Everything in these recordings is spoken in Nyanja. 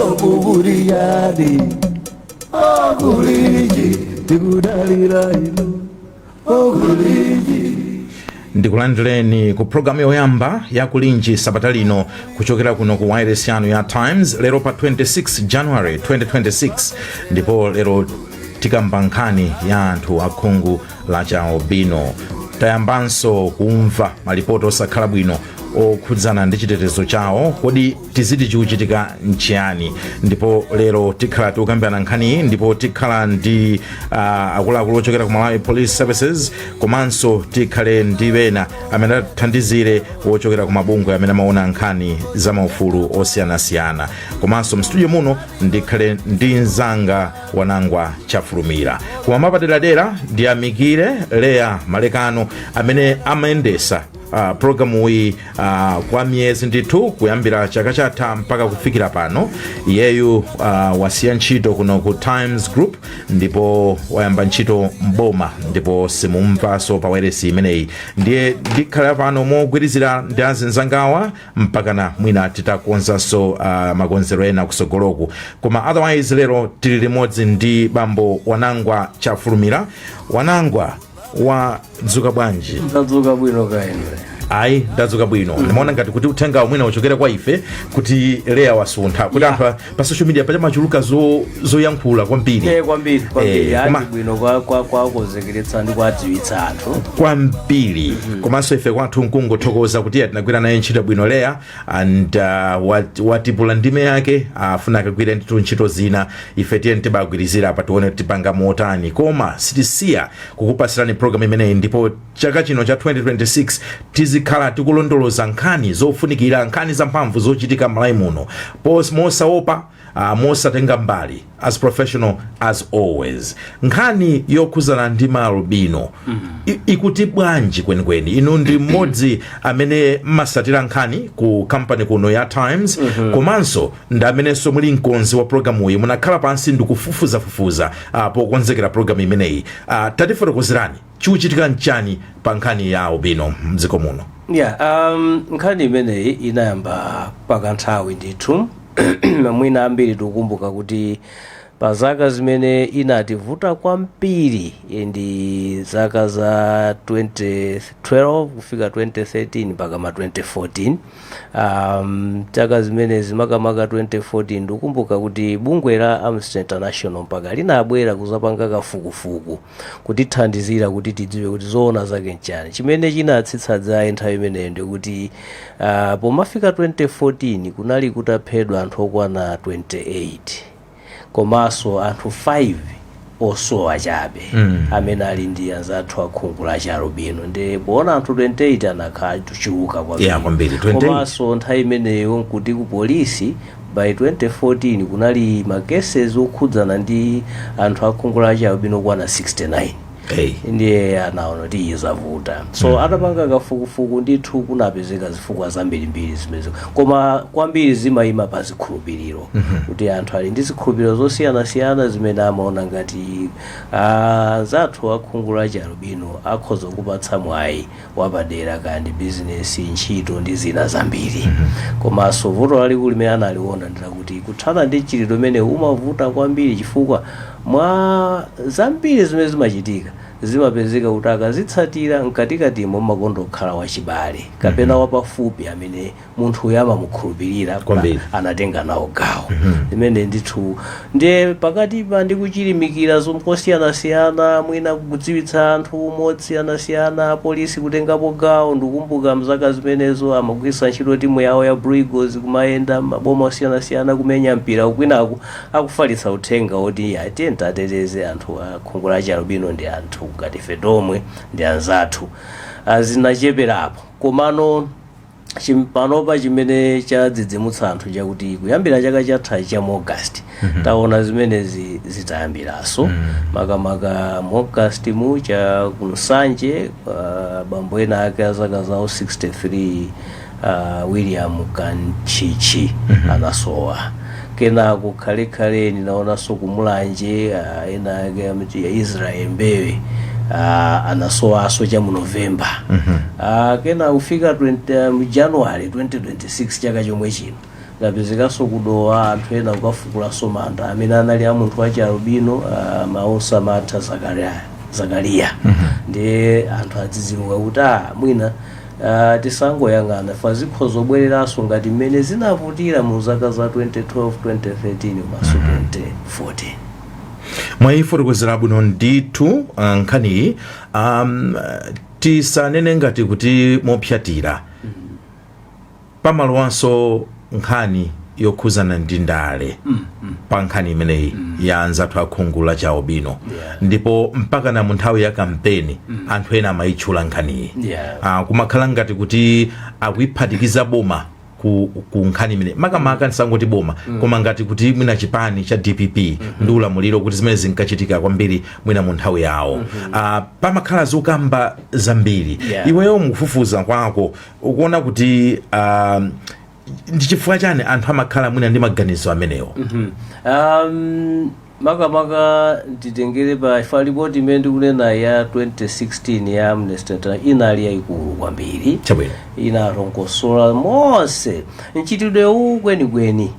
Oguriyadi, Oguriji, Digudalira inu, Oguriji. Ndikulandireni ku programu yoyamba ya kulinji sabata lino kuchokera kuno ku wireless yanu ya Times lero pa 26 January 2026 ndipo lero tikamba nkhani ya anthu akhungu la albino. Tayambanso kumva malipoti osakhala bwino okhudzana ndi chitetezo chawo, kodi tizidi chikuchitika nchiyani. Ndipo lero tikhala tikukambirana nkhani ndipo tikhala ndi akuluakulu ochokera ku Malawi Police Services, komanso tikhale ndi bena amene athandizire ochokera ku mabungwe amene amaona nkhani za maufulu osiyanasiyana. Komanso mstudio muno ndikhale ndi mzanga Wanangwa Chafulumira. Koma mapaderadera ndiyamikire Lea Malekano amene amayendesa programu hii kwa miezi ndithu kuyambira chaka chatha mpaka kufikira pano. Iyeyu wasiya ntchito kuno ku Times Group ndipo wayamba ntchito mboma, ndipo simumvaso pa wairesi imeneyi. Ndiye ndikhala pano mogwirizira ndi azinzangawa mpaka na mwina titakonzanso makonzero ena kusogoloku. Koma otherwise lero tili limodzi ndi bambo Wanangwa Chafulumira. Wanangwa, wadzuka bwanji? Ndadzuka bwino kaende. Ayi, ndadzuka bwino. Ndimaona ngati kuti uthenga umwina uchokera kwa ife kuti Lea wasuntha kuti anthu pa social media pachimachuluka zoyankhula kwambiri. Kwambiri ati bwino kwa kuzekeretsa ndi kwadziwitsa anthu kwambiri. Komanso ife kwathu nkungothokoza kuti tinagwira naye ntchito bwino Lea, and watipula ndime yake afuna akagwira ndithu ntchito zina. Ife tiye tibagwirizira apa tione tipanga motani, koma sitisiya kukupasirani program imeneyi. Ndipo chaka chino cha 2026 tizikhala tikulondoloza nkhani zofunikira, nkhani zamphamvu zochitika m'Malawi muno mosaopa, mosatenga mbali, as professional as always. Nkhani yokhuzana ndi albino ikuti bwanji kwenikweni? Inu ndi mmodzi amene masatira nkhani ku company kuno ya Times, komanso ndi amenenso muli mkonzi wa programu iyi. Munakhala pansi ndikufufuza pokonzekera programu imeneyi. Tatifotokozerani chikuchitika nchani pa nkhani ya albino mdziko muno? Nkhani imeneyi inayamba pakanthawi ndithu. Mwina ambiri tukumbuka kuti pa zaka zimene inativuta kwambiri ndi zaka za 2012 kufika 2013 mpaka ma 2014. Chaka zimene zimakamaka 2014 ndikumbuka kuti bungwe la Amnesty International mpaka linabwera kuzapanga kafukufuku kutithandizira kuti tidziwe kuti zoona zake nchani. Chimene chinatsitsa dzayi nthawi imeneyo ndikuti pomafika 2014 kunali kutaphedwa anthu okwana 28, komanso anthu 5 osowa chabe amene ali ndi anzathu akhungu la albino. Ndi bona anthu 28 anakhala tuchiuka kwambiri. Komanso nthawi imeneyo nkuti ku polisi by 2014 kunali makeses okhudzana ndi anthu akhungu la albino kwana 69. Ndiye anaona kuti izavuta. So atapanga kafukufuku ndithu kunapezeka zifukwa zambirimbiri zimezo, koma kwambiri zimayima pa zikhulupiriro. Kuti anthu ali ndi zikhulupiriro zosiyanasiyana zimene amaona ngati zathu akhungu la albino akhoza kupatsa mwayi wapadera kandi business, ntchito ndi zina zambiri. Komanso vuto lalikulu limene analiona ndirakuti kuthana ndi chilidwe imene umavuta kwambiri chifukwa mwa zambiri zimene zimachitika zimapezeka kuti akazitsatira mkatikatimo makondo okhala wachibale kapena wapafupi amene munthu uyo amamukhulupirira anatenga nawo gawo. Limene ndithu ndiye pakatipa ndi kuchilimikira zosiyanasiyana, mwina kudziwitsa anthu mosiyanasiyana, polisi kutengapo gawo. Ndikumbuka mzaka zimenezo amagwiritsa ntchito timu yawo ya Blue Eagles kumayenda maboma osiyanasiyana kumenya mpira kwinaku akufalitsa uthenga oti atiye tateteze anthu akhungu la albino ndi anthu ngati ife tomwe ndi anzathu. Zinacheperapo komano panopa chimene chadzidzimutsa anthu chakuti kuyambira chaka chatha cha August taona zimenezi zitayambiranso. Makamaka August mu cha Kunsanje bambo ena ake azaka zawo 63 William Kanchichi anasowa. Kena kukhalekhale ninaonanso kumulanje ena ake amiti ya Israel Mbewe anasowaso cha mu November. Kena ufika January 2026 chaka chomwe chino lapezekaso kudowa anthu ena kukafukulaso manda amene anali a munthu wachi albino Mausa Martha Zakaria ndi anthu adzidzimuka kuti mwina tisangoyang'ana fa zikho zobwereraso ngati mmene zinavutira mu zaka za 2012 2013 maso 2014. Mwayifotokozera bwino ndithu nkhani tisanene ngati kuti mopyatira pamalowanso nkhani yokhuzana ndi ndale pa nkhani imeneyi ya anzathu akhungu la albino ndipo mpaka na munthawi ya kampeni anthu ena amayitchula nkhaniyi kumakhala ngati kuti akuyiphatikiza boma ku nkhani imene makamaka nisangoti boma koma ngati kuti mwina chipani cha DPP ndi ulamuliro kuti zimene zinkachitika kwambiri mwina mu nthawi yawo. Pamakhala zokamba zambiri iweyo mukufufuza kwako ukuona kuti ndi chifukwa chani anthu amakhala mwina ndi maganizo amenewo? Makamaka nditengere pa ripoti imene ndikunena ya 2016 ya Amnesty International inali yayikulu kwambiri, inarongosola monse mchitidwe uwu kwenikweni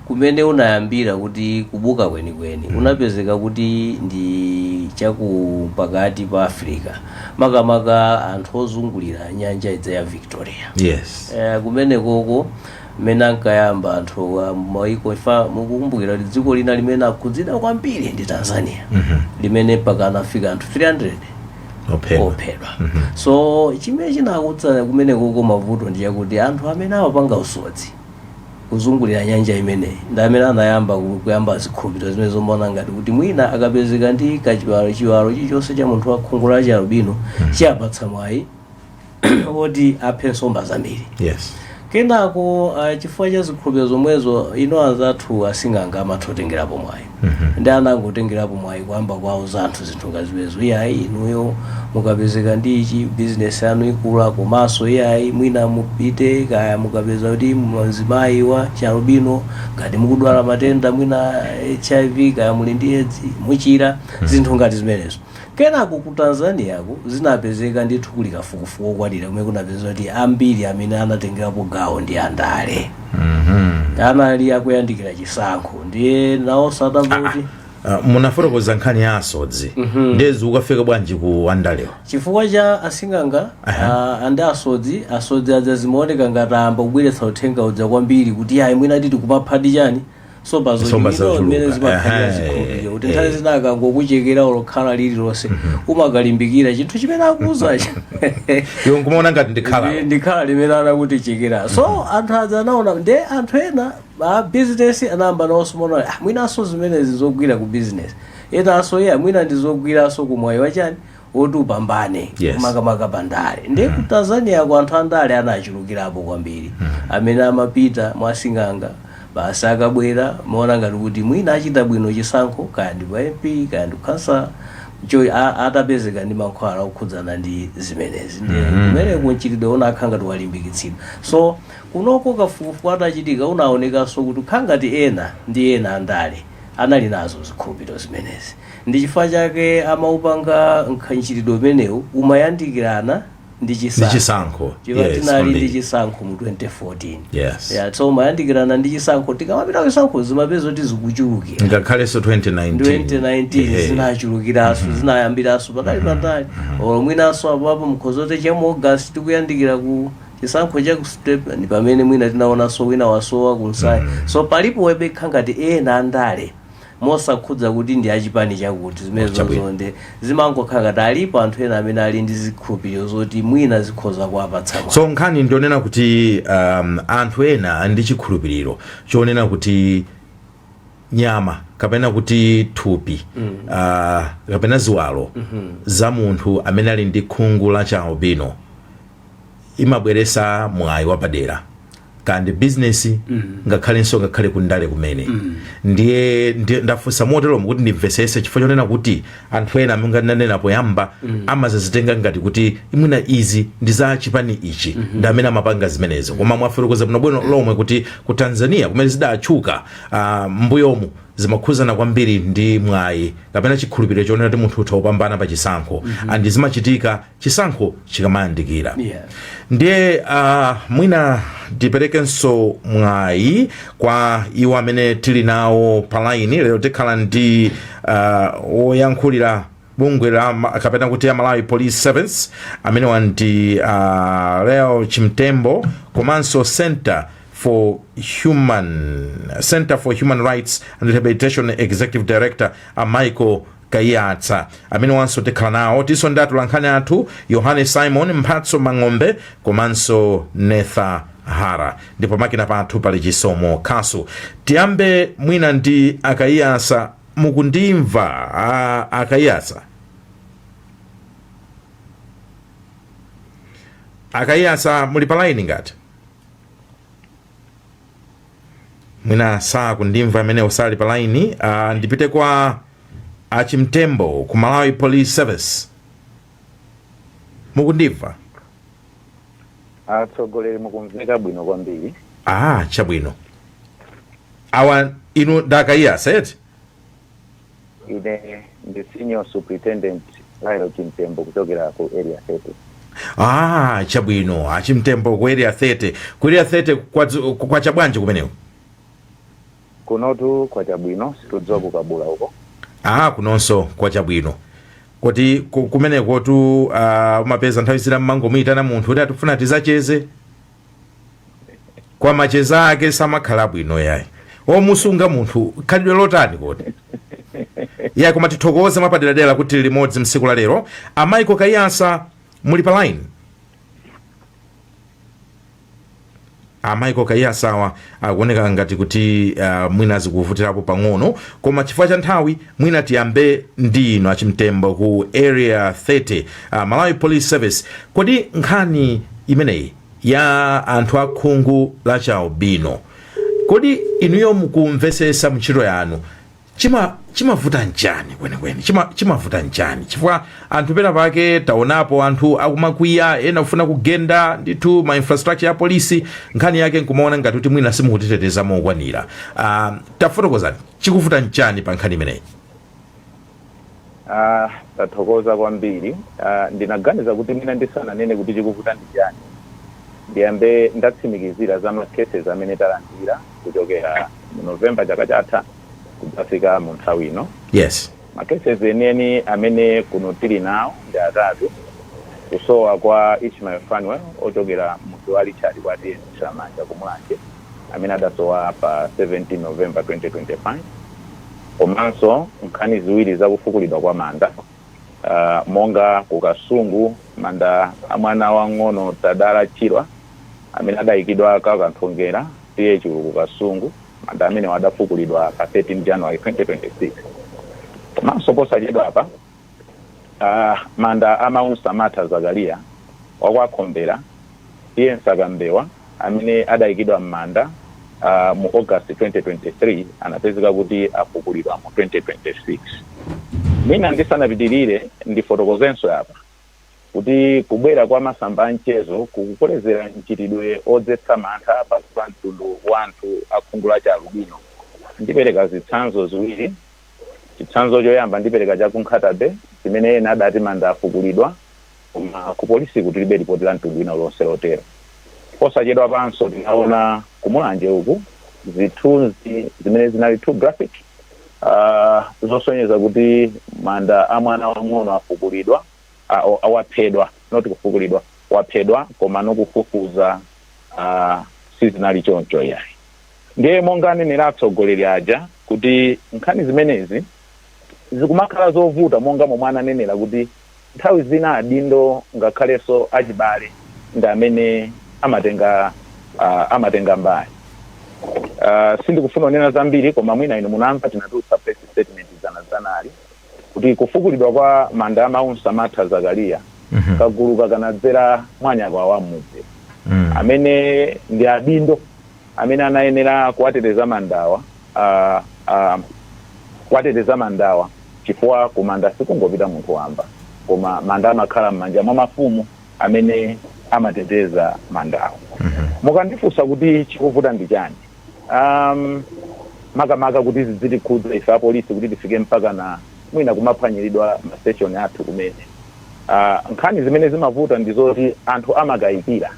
kumene unayambira kuti kubuka kwenikweni unapezeka kuti ndi chakupakati pa Africa, makamaka anthu ozungulira nyanja idza ya Victoria. Kumene koko mmene ankayamba anthu maiko ifa mukukumbukira kuti dziko lina limene akhudzidwa kwambiri ndi Tanzania limene mpaka anafika anthu 300 ophedwa. So chimene chinakutsa kumene koko mavuto ndi chakuti anthu amene amapanga usodzi kuzungulira nyanja imeneyi ndi amene anayamba kuyamba zikhulupiriro zimene zomaona ngati kuti mwina akapezeka ndi chiwalo chilichonse cha munthu wakhungu la albino chiyapatsa mwayi woti aphe nsomba zambiri. Kenako chifukwa cha zikhulupiriro zomwezo ino anzathu asing'anga amatengerapo mwayi ndi anangotengerapo mwayi kwamba kwawo za anthu zinthu ngazimenezo iyayi inuyo mukapezeka ndi ichi business yanu ikula komanso iyayi mwina mupite kaya mukapeza kuti mzimayi wa albino ngati mukudwala matenda mwina HIV kaya muli ndi AIDS muchira zinthu ngati zimenezo. Kenako ku Tanzania zinapezeka ndithu kuli kafukufuku okwanira kumene kunapezeka kuti ambiri amene anatengerapo gawo ndi andale anali akuyandikira chisankho ndiye nawo sadavoti. Munafotokoza nkhani ya asodzi ndezi ukafika bwanji ku andalewa chifukwa cha asing'anga andi asodzi adzazimaoneka ngati amba kubweretsa uthenga udza kwambiri kuti ayi mwina titi kupaphati chani somba zimene zimakhalira zikhulupiriro kuti nthawi zinaka ngokuchekera olokhala lililonse umakalimbikira chinthu chimene akuuzacho iwo nkumaona ngati ndikhala limene anakuti chekera. So anthu adza anaona nde anthu ena business anayamba nawonso maona mwinanso zimenezi zogwira ku business enanso mwina ndizogwiranso kumwayi wachani woti upambane makamaka pandale. Ndi ku Tanzania ku anthu andale anachulukirapo kwambiri amene amapita mwasing'anga basi akabwera maona ngati kuti mwina achita bwino chisankho kaya ndi pa MP kaya ndi kansa atapezeka ndi mankhwala okhudzana ndi zimenezi ndi kumene kunchitidwe unakhala ngati walimbikitsidwa. So kunoko kafukufuku atachitika unaonekanso kuti khangati ena ndi ena andale anali nazo zikhulupiriro zimenezi ndi chifukwa chake amaupanga mchitidwe umenewu umayandikirana ndi chisankho tinali ndi chisankho mu 2014. So umayandikirana ndi chisankho tikamapita chisankho zimapeza kuti zikuchulukira ngakhalenso 2019 zinachulukiranso zinayambiranso patali olo mwinanso apo mkhozote cha August tikuyandikira ku chisankho cha step ndi pamene mwina tinaonanso wina wasowa kunsai. So palipo webekha ngati ena andale mosakhudza kuti ndi achipani chakuti zimene zonde zimangokhala ngati alipo anthu ena amene ali ndi zikhulupiriro zoti mwina zikhoza kuwapatsa. So nkhani ndionena kuti anthu ena ndi chikhulupiriro chonena kuti nyama kapena kuti thupi kapena ziwalo za munthu amene ali ndi khungu la albino imabweresa mwayi wapadera kandi business ngakhalenso ngakhale kundale kumene ndiye ndafunsa motero kuti ndimvesese chifukwa chonena kuti anthu ena mungananena poyamba amazazitenga ngati kuti imuna izi ndi za chipani ichi ndi amene amapanga zimenezo koma mwafotokoza bwino lomwe kuti ku Tanzania kumene zidatchuka mbuyomu zimakhuzana kwambiri ndi mwayi kapena chikhulupiriro chonena kuti munthu utha kupambana pa chisankho andi zimachitika chisankho chikamayandikira. Ndiye mwina tiperekenso mwayi kwa iwo amene tili nawo palaini. Lero tikhala ndi woyankhulira bungwe la kapena kuti Malawi Police Service amene wandi Leo Chimtembo komanso Center for Human Rights and Rehabilitation Executive Director Michael Kayatsa amene wanso tikhala nawo tiso ndatulankhani athu Yohane Simon Mphatso Mang'ombe komanso Netha Hara ndipo makina pathu pali Chisomo Khasu. Tiyambe mwina ndi Akayatsa. Mukundimva Akayatsa? Akayatsa muli palaini ngati? Mwina saa kundimva amene usali palaini. Ndipite kwa Chimtembo ku Malawi Police Service. Mukundimva? Atsogoleri mukumveka bwino kwambiri. Chabwino. Awa inu Akayatsa eti? Ine ndi Senior Superintendent Leo Chimtembo kuchokera ku Area 30. Chabwino. Chimtembo ku Area 30. Ku Area 30 kwa chabwanji kumeneko? Kunotu kwa chabwino situdziwa kukabula uko. Kunonso kwa chabwino. Kuti kumeneko tu umapeza nthawi zina mmangomuyitana munthu kuti atufuna tizacheze. Kwa macheza ake samakhala bwino yayi. Omusunga munthu khalidwe lotani kodi? Ya koma tithokoze mwapaderadera kuti limodzi msiku la lero. Michael Kayatsa muli pa line? Michael Kayatsa akuoneka ngati kuti mwina zikuvutirapo pang'ono koma chifukwa cha nthawi mwina tiyambe ndi inu Chimtembo ku Area 30 Malawi Police Service. Kodi nkhani imeneyi ya anthu akhungu la chaubino kodi inuyo mukumvesesa mchiro yanu chimavuta njani kwenikweni? Chimavuta njani? Chifukwa anthu pena pake taonapo anthu akumakwiya ena kufuna kugenda ndithu ma infrastructure ya polisi nkhani yake nkumaona ngati kuti mwina simukutiteteza mokwanira. Tafotokozani chikuvuta njani pa nkhani imeneyi? Tathokoza kwambiri. Ndinaganiza kuti mwina ndisananene kuti chikuvuta njani ndiyambe ndatsimikizira za ma cases amene talandira kuchokera mu November chaka chatha kufika mu nthawi ino. Yes. Ma cases eneni amene kuno tili nawo ndi atatu. Kusowa kwa Ishmael Fanuel ochokera mu Wali Chali kwa DN Shamanja kumulanje amene adasowa pa 17 November 2025. Komanso nkhani ziwiri za kufukulidwa kwa manda monga kukasungu manda amwana wang'ono Tadala Chirwa amene adayikidwa kakanthongera TH kukasungu manda amene wadafukulidwa pa 13 January 2026. Komanso posachedwa apa manda amaunsa Martha Zakaria wakwakhombera iye Nsakambewa amene adayikidwa mmanda mu August 2023 anapezeka kuti afukulidwa mu 2026. Mina ndisanapitirire ndifotokozenso apa kuti kubwera kwa masamba anchezo kukukolezera mchitidwe odzetsa mantha pa mtundu wa anthu akhungu la chaubino. Ndipereka zitsanzo ziwiri. Chitsanzo choyamba ndipereka cha kuNkhatabe zimene ena adati manda afukulidwa koma ku polisi kuti libe ripoti la mtundu wina lonse lotero. Posachedwa panso tinaona kumulanje uku zithunzi zimene zinali too graphic zosonyeza kuti manda amwana wang'ono afukulidwa awaphedwa not kufukulidwa waphedwa koma nokufufuza sizinali choncho yayi. Ndiye monga anenera atsogoleri aja kuti nkhani zimenezi zikumakhala zovuta monga momwe ananenera kuti nthawi zina adindo ngakhalenso achibale ndi amene amatenga mbali. Sindikufuna kunena zambiri koma mwina inu munamva tinatulutsa press statement zanali kuti kufukulidwa kwa manda amaunsa Martha Zakaria kagulu kakanadzera mwanyakwa wa mudzi amene ndi adindo amene anayenera kuwateteza mandawa kuwateteza mandawa chifukwa kumanda sikungopita munthu wamba koma manda amakhala m'manja mwa mafumu amene amateteza mandawa. Mukandifunsa kuti chikuvuta ndi chani, makamaka kuti zitikhudza ife apolisi kuti tifike mpaka na mwina kumaphwanyiridwa mastation athu kumene. Nkhani zimene zimavuta ndizoti anthu amakayikira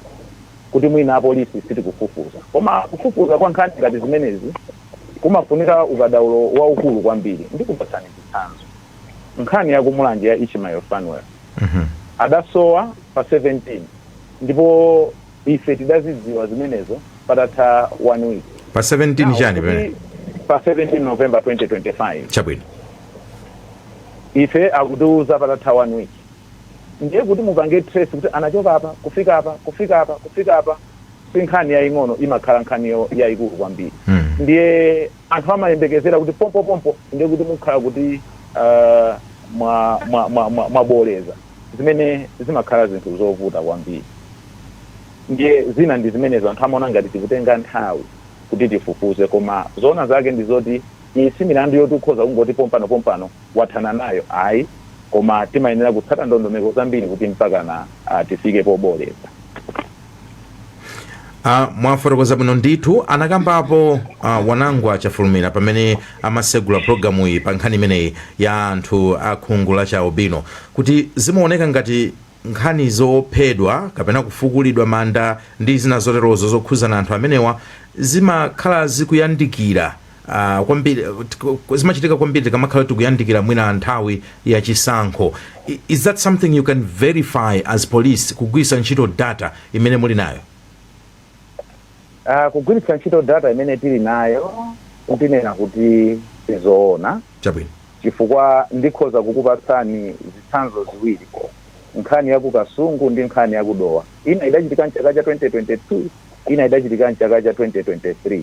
kuti mwina apolisi sitikufufuza, koma kufufuza kwa nkhani ngati zimenezi kumafunika ukadaulo waukulu kwambiri. Ndikupatsani chitsanzo, nkhani ya kumulanje ya Ishmael Fanwell adasowa pa 17 ndipo ife tidazidziwa zimenezo patatha 1 week. Pa 17 chani pene? Pa 17 November 2025. Chabwino. Ife akutiuza patatha 1 week. Ndiye kuti mupange trace kuti anachoka apa kufika apa si nkhani yaing'ono, imakhala nkhani yayikulu kwambiri. Ndiye anthu amayembekezera kuti pompo ndiye kuti mukhala kuti mwaboleza, zimene zimakhala zinthu zovuta kwambiri. Ndiye zina ndi zimenezo anthu amaona ngati tikutenga nthawi kuti tifufuze, koma zoona zake ndizoti iyi si milandu yoti ukhoza kungoti pompano wathana nayo, ayi, koma timayenera kutsata ndondomeko zambiri kuti mpaka na tifike poboleza. Mwafotokoza bwino ndithu. Anakambapo Wanangwa Chafulumira pamene amasegula programu iyi pa nkhani imeneyi ya anthu akhungu la Chaubino, kuti zimaoneka ngati nkhani zophedwa kapena kufukulidwa manda ndi zina zoterozo zokhuzana anthu amenewa zimakhala zikuyandikira kwambiri, zimachitika kwambiri tikamakhala tikuyandikira mwina nthawi ya chisankho. Is that something you can verify as police, kugwiritsa ntchito data imene muli nayo? Kugwiritsa ntchito data imene tili nayo kunena kuti tizoona. Chabwino. Chifukwa ndikhoza kukupatsani zitsanzo ziwiri, nkhani ya ku Kasungu ndi nkhani ya kudowa. Ina idachitika mchaka cha 2022, ina idachitika mchaka cha 2023.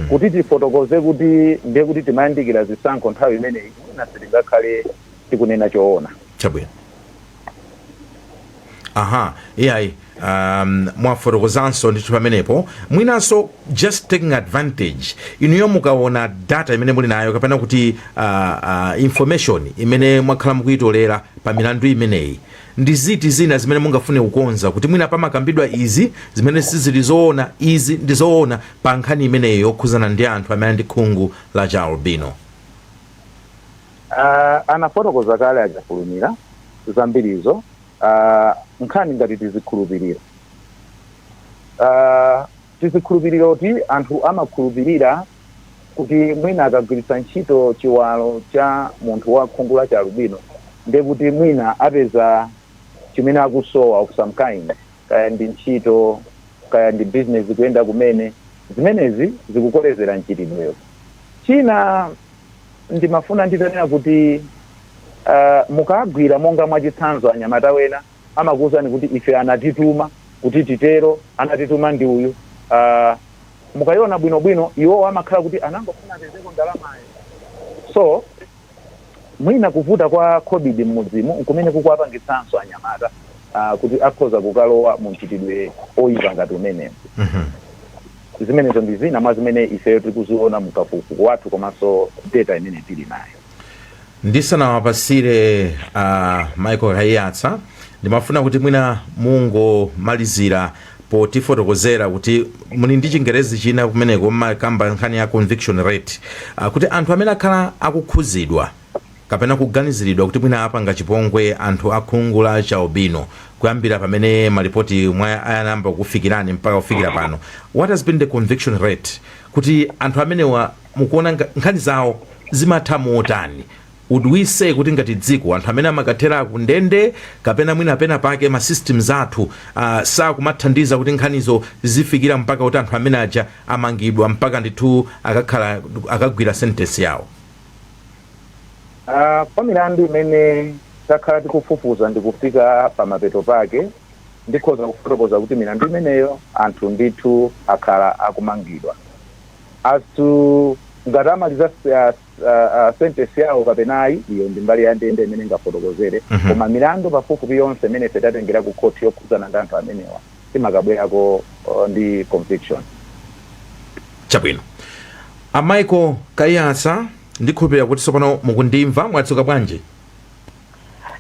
Kuti tifotokoze kuti ndiye kuti timayandikira zisankho nthawi imeneyi, ina sitingakhale tikunena choona. Chabwino. Iyayi. Mwafotokozanso ndithu pamenepo mwinanso just taking advantage inuyo mukaona data imene muli nayo kapena kuti information imene mwakhala mukuyitolera pa milandu imeneyi, ndi ziti zina zimene mungafune kukonza kuti mwina pamakambidwa izi zimene sizili zoona, izi ndi zoona pa nkhani imeneyi yokhuzana ndi anthu amene ndi khungu la Chaubino? Anafotokoza kale Achafulumira zambirizo. Nkhani ngati tizikhulupirira, tizikhulupirira kuti anthu amakhulupirira kuti mwina akagwiritsa ntchito chiwalo cha munthu wa khungu la Chaubino ndiye kuti mwina apeza chimene akusowa of some kind, kaya ndi ntchito, kaya ndi business kuyenda kumene, zimenezi zikukolezera mchitidweyo. China ndimafuna nditanena kuti mukagwira monga mwachitsanzo anyamata wena amakuwuzani kuti ife anatituma kuti titero, anatituma ndi uyu. Mukayiona bwinobwino iwo amakhala kuti anangofuna apezeko ndalamayo. So mwina kuvuta kwa COVID mmudzimu nkumene kukuapangitsanso anyamata kuti akhoza kukalowa mu mchitidwe oyipa ngati umenewo. Zimenezo ndi zina mwa zimene ifeyo tikuziona mukafukufuku wathu komanso data imene tili nayo. Ndisanawapasire Michael Kayatsa, ndimafuna kuti mwina mungomalizira potifotokozera kuti muli ndi Chingerezi china kumeneko makamba nkhani ya conviction rate, kuti anthu amene akhala akukhuzidwa kapena kuganiziridwa kuti mwina apanga chipongwe anthu akhungu la Chaubino kuyambira pamene malipoti mwa ayanamba kufikirani mpaka kufikira pano, what has been the conviction rate, kuti anthu amenewa mukuona nkhani zawo zimatha motani? Would we say kuti ngati dziko anthu amene amakathera kundende kapena mwina pena pake ma systems athu sakumathandiza kuti nkhanizo zifikira mpaka kuti anthu amene aja amangidwa mpaka ndithu akagwira sentence yawo? Kwa milandu imene takhala tikufufuza ndikufika pa mapeto pake, ndikhoza kufotokoza kuti milandu imeneyo anthu ndithu akhala akumangidwa. As to ngati amaliza sentence yawo kapenayi, iyo ndi mbali ya ndende imene ngafotokozere. Koma milandu pafupifupi yonse imene ife tatengera ku court yokhuzana ndi anthu amenewa timakabwerako ndi conviction. Chabwino. Michael Kayatsa, ndikhulupirira kuti tsopano mukundimva. Mwadzuka bwanji?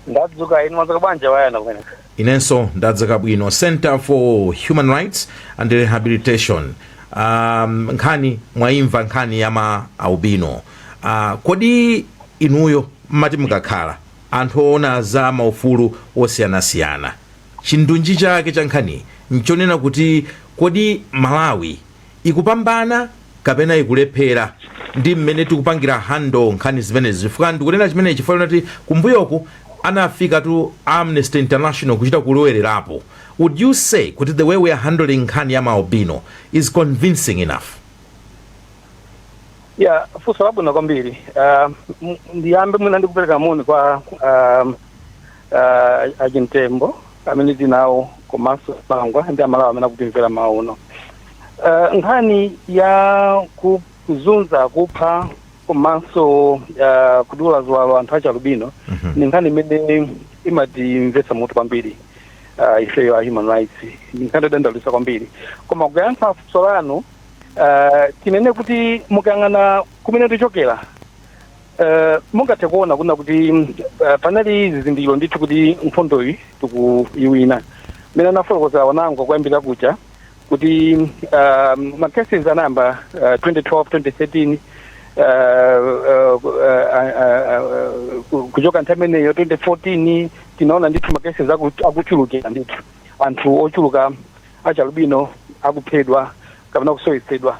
Ndadzuka. Inu mwadzuka bwanji wayana kwene? Inenso ndadzuka bwino. Center for Human Rights and Rehabilitation. nkhani mwaimva nkhani ya ma albino. Kodi inuyo mmati mukakhala anthu oona za maufulu osiyanasiyana, chindunji chake cha nkhani nchonena kuti kodi Malawi ikupambana kapena ikulephera ndi mmene tikupangira handle nkhani zimenezi? Chifukwa ndikunena chimene chifukwa kuti kumbuyoku anafika tu Amnesty International kuchita kulowererapo. Would you say kuti the way we are handling nkhani ya albino is convincing enough? Yeah, fuso labwino kwambiri. Ndiyambe mwina ndikupereka moni kwa Agentembo amene tinawo komanso pangwa ndi Amalawi amene akutimvera mawu uno. Nkhani ya kuzunza kupha komanso kudula ziwalo anthu achi albino ni nkhani imene imatimvetsa mutu kwambiri. Ifeyo human rights ni nkhani yodandalisa kwambiri. Koma kuyankha funso lanu tinene kuti mukangana kumene tichokera mungathe kuona kuna kuti panali zizindikiro ndithu kuti nkhondoyi tikuyiwina. Mene anafotokoza wanango kuyambira kucha kuti macases anayamba 2012 2013 kuchoka nthawi imeneyo 2014 tinaona ndithu macases akuchulukira ndithu anthu ochuluka achi albino akuphedwa kapena kusoyesedwa.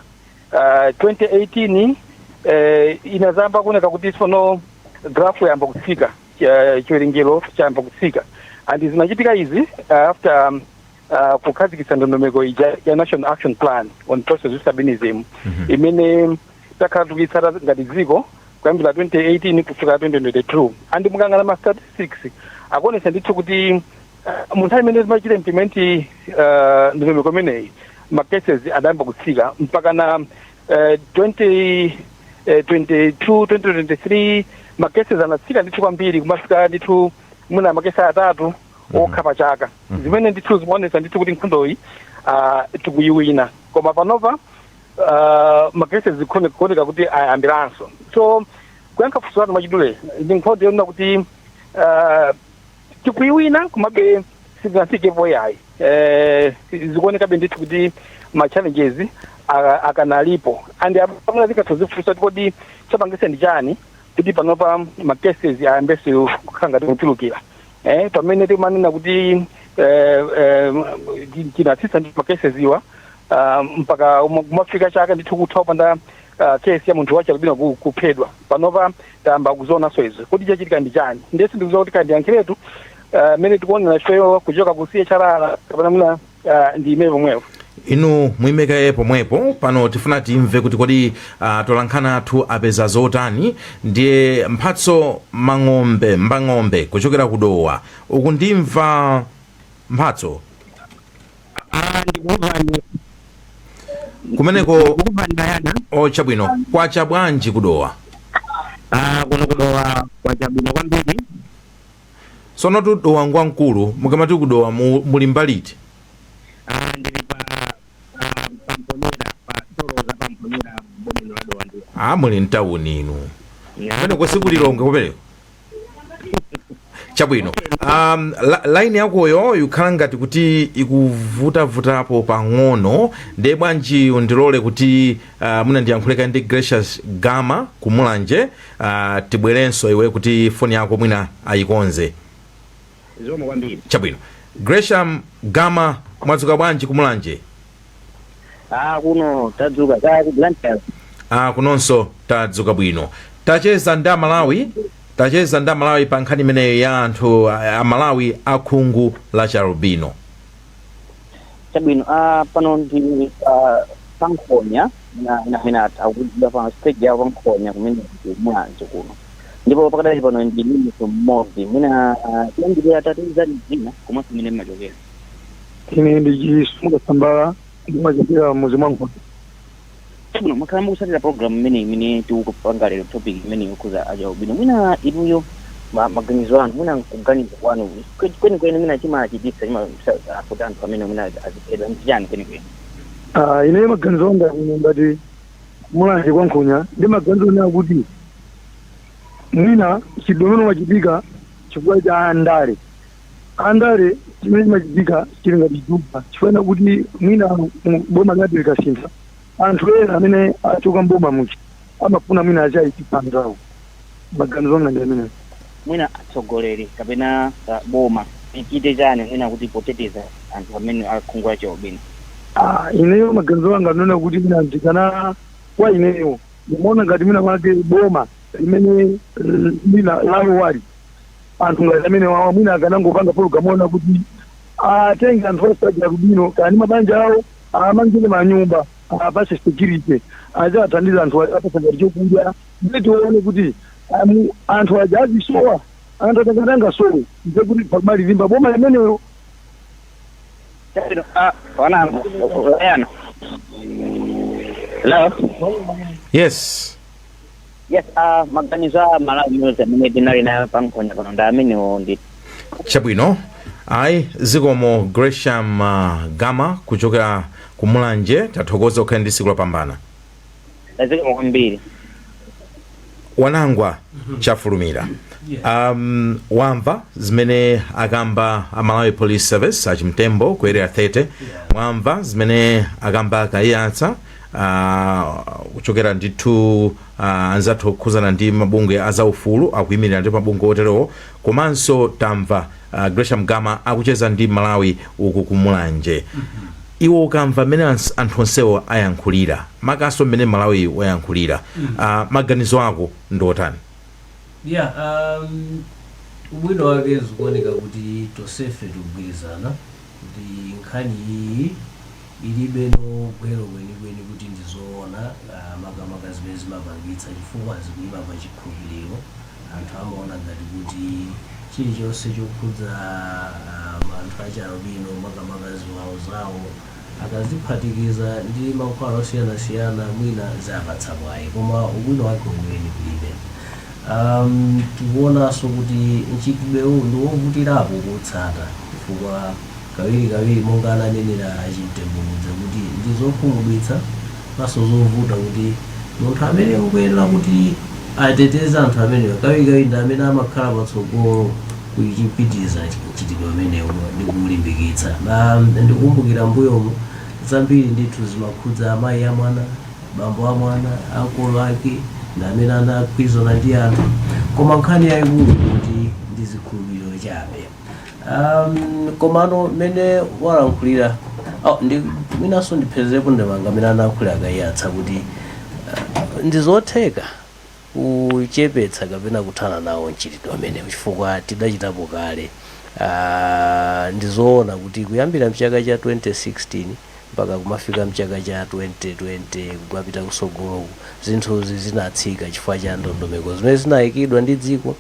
2018 inazamba kuoneka kuti sono graph yamba kutsika, chiwerengero chayamba kutsika, and zinachitika izi after kukhazikitsa ndondomeko ya National Action Plan on Process of Albinism imene takhala tikuyitsata ngati dziko kuyambira 2018 kufika 2022. And mukangana ma statistics akuonesa ndithu kuti mu nthawi imene zimachita implement ndondomeko imeneyi macases adayamba kutsika mpaka na 2023 macases anatsika ndithu kwambiri kumafika ndithu muna makesi atatu okha pa chaka. Zimene ndithu zimaonesa ndithu kuti nkhondoyi tikuyiwina. Koma panova macases zikuoneka kuti ayambiranso. So kuyankha funso lanu mwachidule ndi nkhondo yonena kuti tikuyiwina komabe sizinafikepo yayi. Zikuonekabe ndithu kuti ma challenges akanalipo, and pamene zikathozifunsa kodi chapangisa ndi chani kuti panopa ma cases ayambese kukhala ngati kuchulukira. Pamene timanena kuti tinatsitsa ndi ma cases iwa mpaka kumafika chaka ndithu kutha kupanda case ya munthu wachi albino kuphedwa. Panopa tayamba kuzonaso izo kuti chachitika ndi chani. Ndesi ndikuziwa kuti kandiyankhiretu mene tikuonera ifeyo kuchoka kusiye charala kapena muna ndi imene pomwepo. Inu mwimeka pomwepo pano tifuna timve kuti kodi tolankhana athu apeza zotani. Ndiye Mphatso Mbang'ombe kuchokera kudowa uku ndimva Mphatso kumeneko chabwino kwa chabwanji kudowa kuno kudowa kwa chabwino kwambiri. Sono tudowa ngwankulu mukamati kudowa muli mbaliti? Ndili pamponera pa toroza pamponera bomeno ladowa ndi. Muli mtauni inu. Pene kwa siku lilonga kupereko. Chabwino. Line yakoyo yukhala ngati kuti ikuvutavutapo pang'ono. Ndiye bwanji undilole kuti muna ndiyankhuleka ndi Gracious Gama kumulanje tibwerenso iwe kuti foni yako mwina ayikonze. Zomwe kwambiri. Chabwino. Gracious Gama mwadzuka bwanji kumulanje? Kuno tadzuka ku Blantyre. Kunonso tadzuka bwino. Tacheza ndi Malawi pa nkhani imeneyo ya anthu Malawi akhungu la albino. Chabwino pano ndi pankhonya na akudya pa stage ya pankhonya kumene mwanzo kuno. Ndipo pakadali pano ndi mimiso mmodzi mwina tiyambire atatiza dzina komanso mene mmachokera. Ine ndichisumuka sambala ndimachokera muzi mwangu. Chabwino makhala mukusatira program imene tikupanga lero topic imene ikuza aja albino. Mwina inuyo maganizo anu mwina kuganiza kwanu kwenikweni mwina chimachititsa chimafuta anthu amene mwina aziphedwa ndichani kwenikweni? Ine maganizo anga ngati mulanje kwankhonya ndi maganizo ena kuti mwina chidomeno machitika chifukwa cha andale chimene chimachitika chili ngati chupa chifukwa kuti mwina boma lati likasintha anthu ena amene achoka mboma muchi amafuna mwina achaitipanzawo maganizo anga ndi amene mwina atsogoleri kapena boma ichite chani mwina kuti poteteza anthu amene akhungula chaubini. Ineyo maganizo anga ndinona kuti mina ndikana kwa ineyo ndimaona ngati mina mwake boma limene lina lawo wali anthu ngati amene wawa mwina akanangopanga pologalamu ona kuti atenge anthu osaja Lubino kani mabanja awo amangire manyumba apase security athandiza anthu apasanga chokudya ndeti waone kuti anthu aja azisowa anthu atakatanga sowe nze kuti pamali limba boma limeneyo. Hello. Yes. Yes, maganizo Malawi amene tinali nayo pankhonya pano ndi amenewo ndi chabwino. Ayi zikomo Gresham Gama kuchokera ku Mulanje tathokoza okhala ndi tsiku lopambana. zikomo kwambiri. Wanangwa chafulumira. Wamva zimene akamba Malawi Police Service achimtembo ku area 30 mwamva zimene akamba akayatsa kuchokera ndithu anzathu okhuzana ndi mabungwe azaufulu akuyimirira ndi mabungwe oterewo komanso tamva Gresham Gama akucheza ndi Malawi uku ku Mulanje. Iwo ukamva mmene anthu onsewo ayankhulira makaso mmene Malawi wayankhulira maganizo ako ndotani? Ubwino wake zikuoneka kuti tosefe tikugwirizana kuti nkhani iyi ilibe gwero kwenikweni kuti ndizoona makamaka zimene zimapangitsa chifukwa zikuyima pa chikhulupiriro. Anthu amaona ngati kuti chilichonse chokhudza anthu achalubino makamaka ziwawo zawo akaziphatikiza ndi mankhwala osiyanasiyana mwina zapatsa mwayi koma ubwino wake weniweni kulibe. Tikuonanso kuti mchitidwe uwu ndi wovutirapo kutsata chifukwa kawiri monga ananenera achimtembo kuti ndizokhumudwitsa naso zovuta kuti munthu amene ukuyenera kuti ateteze anthu amenewo kawiri ndi amene amakhala patsogolo kuchipitiriza mchitidwe umenewu ndi kumulimbikitsa. Ndikukumbukira mbuyomu zambiri ndithu zimakhudza amayi amwana, bambo amwana, akolo ake ndi amene anakwizona ndi anthu koma nkhani yayikulu kuti ndi zikhulupiriro chabe. Komano mene walankhulira mwinanso ndiphezepo ndemanga amene anayankhulira akayatsa kuti ndizotheka kuchepetsa kapena kuthana nawo mchitidwe amenewo chifukwa tidachitapo kale. Ndizoona kuti kuyambira mchaka cha 2016 mpaka kumafika mchaka cha 2020 kukapita kusogoloku zinthuzi zinatsika chifukwa cha ndondomeko zimene zinayikidwa ndi dziko.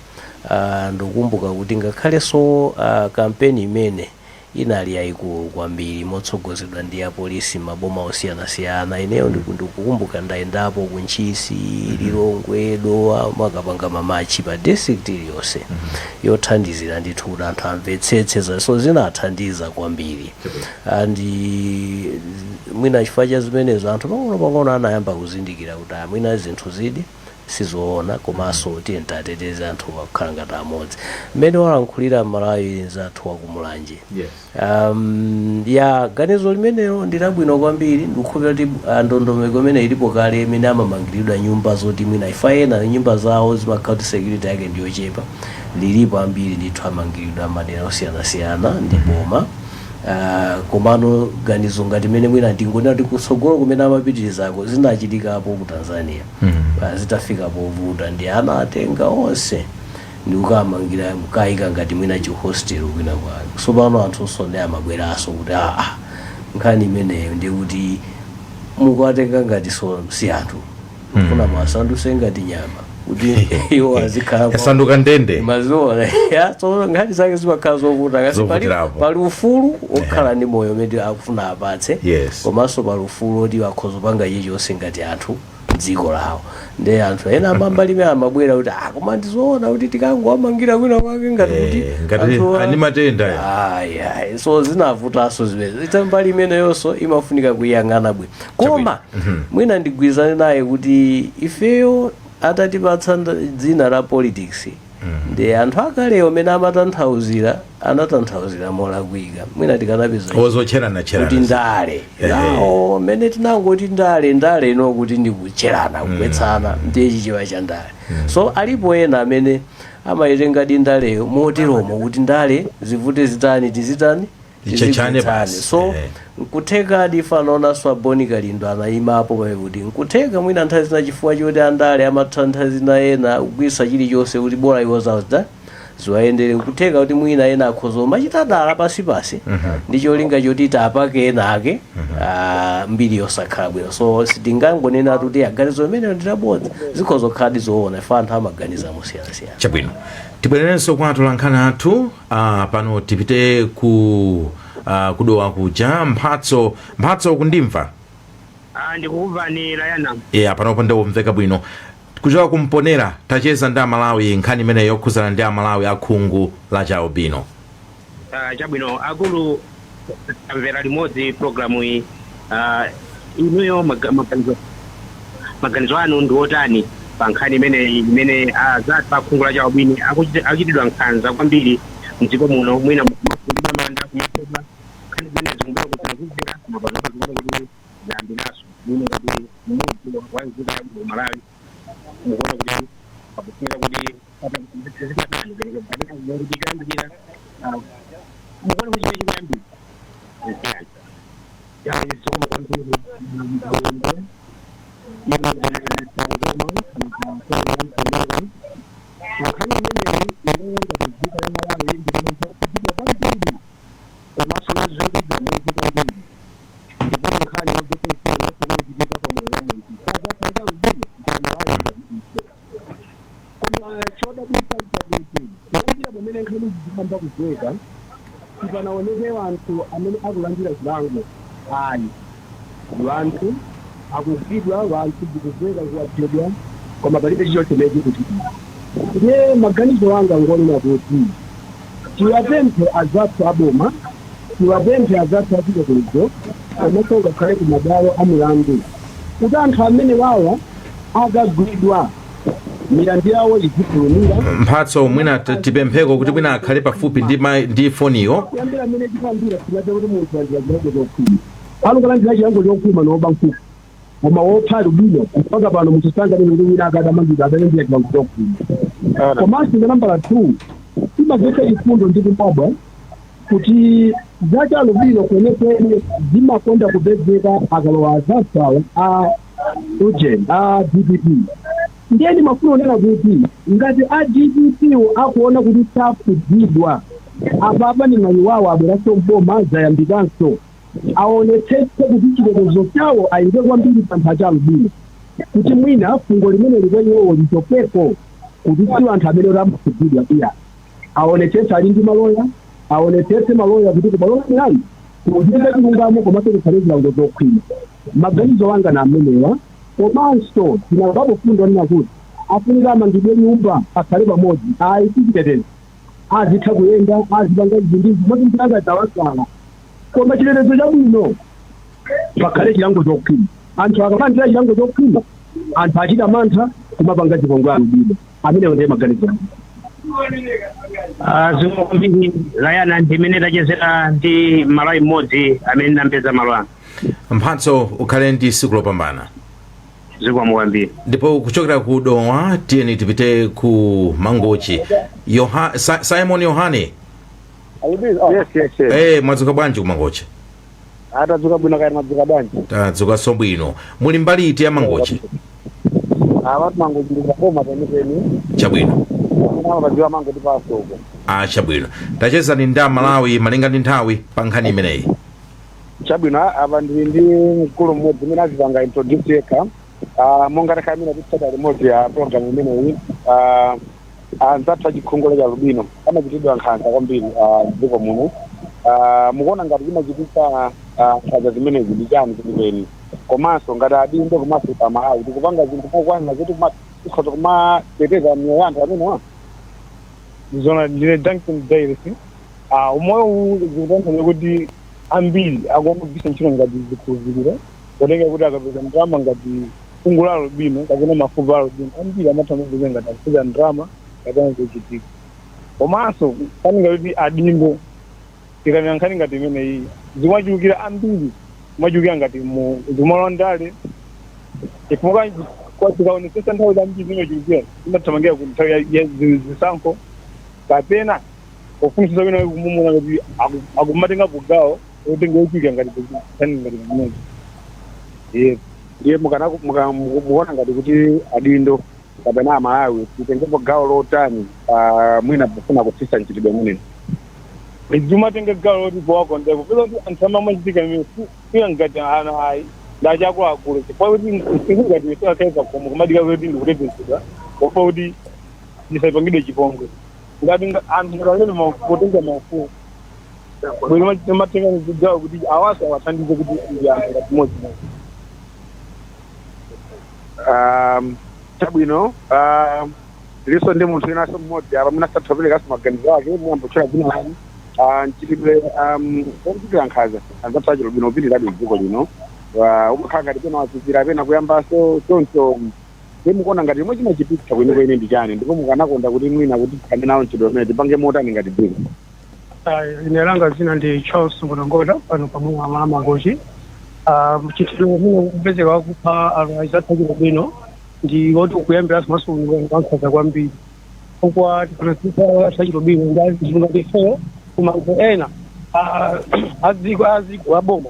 Ndikukumbuka kuti ngakhalenso kampeni imene inali yayikulu kwambiri motsogozedwa ndi apolisi maboma osiyanasiyana. Ineyo ndikukumbuka ndayendapo ku Ntchisi, Lilongwe, Dowa makapanga mamachi pa district iliyonse yothandizira ndithu kuti anthu amvetsetse so zinathandiza kwambiri. Mwina chifukwa cha zimenezo anthu pang'ono anayamba kuzindikira kuti mwina zinthu zidi sizoona komanso tiyentateze anthu akukhala ngati amodzi. Mmene walankhulira Malawi zathu wa ku Mulanje. Ganizo limenelo ndilabwino kwambiri ndikukhulupirira kuti ndondomeko imene ilipo kale imene amamangiridwa nyumba zoti mwina ifa ena nyumba zawo zimakhala kuti security yake ndiyochepa lilipo ambiri ndithu amangiridwa madera osiyanasiyana ndi boma. Komano ganizo ngati mene mwina ndingonena kuti kusogolo kumene amapitirizako zinachitikapo ku Tanzania zitafika povuta ndi ana atenga onse ndi kukamangira mukayika ngati mwina chihostel kwina kwake. Tsopano anthu sonde amabweranso kuti nkhani imeneyo ndi kuti mukuwatenga ngati si anthu kufuna mwasanduse ngati nyama kuti iwo azikhala yasanduka ndende mazoona so ngati zake zimakhala zovuta kasi pali ufulu okhala ndi moyo umene akufuna apatse komanso pali ufulu oti akhoza kupanga chilichonse ngati anthu dziko lawo. Ndi anthu ena amambalime amabwera kuti koma ndizoona kuti tikangowamangira kwina kwake ngati kuti ani matenda so zinavutanso zimene itambali imeneyonso imafunika kuyang'ana bwino koma mwina ndigwirizane naye kuti ifeyo atatipatsa dzina la politics ndi anthu akalewo amene amatanthauzira anatanthauzira molakwika mwina tikanapeza ozocherana kuti ndale nawo mmene tinangoti ndale ino kuti ndikucherana kugwetsana ndiye chichewa cha ndale so alipo ena amene amaitenga ndaleyo moteromo kuti ndale zivute zitani tizitani tichechane basi so nkutheka difanaona swaboni kalindo anayimapo kuti nkutheka mwina nthawi zina chifukwa choti andale amatha nthawi zina ena kugwisa chilichonse kuti bora iwo zawo ziwayendere nkutheka kuti mwina ena akhoza machita dala pasipasi ndi cholinga choti tapake ena ake mbiri yosakhala bwino so sitingangonena kuti aganizo amene ndilabodza zikhoza kukhala zoona ife anthu amaganiza mosiyanasiyana. Chabwino tibwererenso kwa atolankhani athu pano tipite ku kudowa kuja mphatso kundimva ndikukumva ni Layana panopo ndikumveka bwino kuchoka kumponera tacheza ndi Amalawi nkhani imene yokhuzana ndi Amalawi akhungu la Chialubino. Chabwino akulu amvera limodzi programu iyi inuyo maganizo anu ndi otani pa nkhani imene azathu akhungu la Chialubino akuchitidwa nkhanza kwambiri mdziko muno mwina manda kumakoba nkhani zimene zikumbera kutazizira mapanoakuti zambinaso mwina kuti mmuzi wanzika Malawi mukuona kuti akufunira kuti zikambira mukuona kuti chikambira panaoneke wanthu amene akulandira zilango ayi wanthu akugwidwa wanthu zikuzweka kuwaphedwa koma palibe chichochemechi kuchitika ndiye maganizo anga ngonena kuti tiwapemphe azathu aboma tiwapemphe azathu achitetezo komanso ngakhale ku mabwalo a milandu kuti anthu amene wawa akagwidwa milandu yawo izifulumira. Mphatso mwina tipempheko kuti mwina akhale pafupi ndi foniyo kuyambira amene tipambira tinade kuti munthu andira chilango chokhuma alukalandira chilango chokhuma noba mfuku koma wopha lubino mpaka pano muchisanga lino wina akadamangidwa adayendera chilango chokhuma komanso nambala 2 imagesa chifundo ndi kumbabwa kuti zacha lubino kwenekene zimakonda kubedzeka akalowa azathu a ujen a DPP ndiye mafuno onena kuti ngati a DPP akuona kuti tapudidwa ababa ni mali wawo aberaso mboma zayambikanso aonetsetse kuti chitetezo chawo ayike kwambiri panthu cha lubino kuti mwina fungo limene likwenyewo litopeko kuti si anthu amene ramapudidwa iya aonetsetse ali ndi maloya aonetsetse maloya kuti kumaloya milani kuzipe chilungamo komanso kukhale zilango zokhwima. Maganizo wanga na amenewa komanso tinambapo fundo nina kuti afunika amangidwe nyumba akhale pamodzi ayichitetezo azitha kuyenda azipanga izindizi moti mpaka tawasala koma chitetezo chabwino pakhale chilango chokhwima anthu akamandira chilango chokhwima anthu achita mantha kumapanga chipongwe alubino amenewo ndiye maganizo zimwe kwambiri Layana ndimene tachezera ndi Malawi mmodzi amene nampeza malo anu. Mphatso ukhale ndi tsiku lopambana. Zikomo kwambiri. Ndipo kuchokera ku Dowa tiyeni tipite ku Mangochi. Simon Yohane. Yes. Mwadzuka bwanji ku Mangochi? Atadzuka bwino kaya mwadzuka bwanji? Tadzuka sobwino. Muli mbali iti ya Mangochi? Watu Mangochi ndikakoma penipeni. Chabwino. Padziwa Mangochi pasoko. Chabwino. Tacheza ndi Malawi malinga ndi nthawi pa nkhani imeneyi. Chabwino apa ndili ndi mkulu mmodzi amene azipanga introduce yekha monga takamina titsata limodzi ya program imeneyi anzathu achikhungu la Chialubino amachitidwa nkhanza kwambiri dziko muno mukuona ngati zimachitika nkhanza zimenezi ndi chani kwenikweni komanso ngati adindo komanso pa Malawi tikupanga zinthu mokwana zoti tikhoza kumateteza miyoyo ya anthu amenewa zona ndine Duncan Davis umoyo uwu zikutanthauza kuti ambiri akumagwisa ntchito ngati zikhulupiriro kutenga kuti akapeza ndalama ngati fungu la Chialubino kapena mafupa a Chialubino ambiri amatha kupeza ngati akupeza ndalama kapena kuchitika komanso kaninga kuti adindo tikamiyankhani ngati imeneyi zimachulukira ambiri zimachulukira ngati zimalondale chifukwa tikaonetsesa nthawi zambiri zimachulukira zimathamangira ku nthawi ya zisankho kapena kufunisisa wina kumumuna kuti akumatenga kugawo otenga ochulukira ngati nkhani ngati imeneyi ndiye mukuona ngati kuti adindo kapena amalawi titengepo gawo lotani mwina pofuna kutsitsa mchitidwe munene izimatenge gawo loti powakondeko peza kuti anthu amamachitika imene kuya ngati ana ayi ndachakuluakulu chifukwa kuti ngati misakakhaisa koma kumadika kuti ndikutetezedwa kofa kuti ndisapangidwe chipongwe ngati anthu ngaleme potenga mafumu matenga gawo kuti awaso awathandize kuti ndi anthu ngati modzi chabwino liso ndi munthu inaso mmodzi apa munasathoperekaso maganizo ake muyambochera dzina lanu mchitidwe omchitira nkhanza anzathu Chilubino upitiradi mdziko lino umakhala ngati pena wazizira apena kuyambaso choncho mukuona ngati imwe chimachipitsa kwenikweni ndi chani ndipo mukanakonda kuti mwina kuti tikhale nawo mchitidwe umene tipange motani ngati dziko. Ine langa zina ndi Charles Ngolongola pano pamwe Mangochi. Mchitidwe umene ukupezeka kupha anzathu Chilubino ndi woti ukuyambira simasulu ngankhaza kwambiri kwa tipanasisa Chilubino ngazingatife kumango ena aziko aboma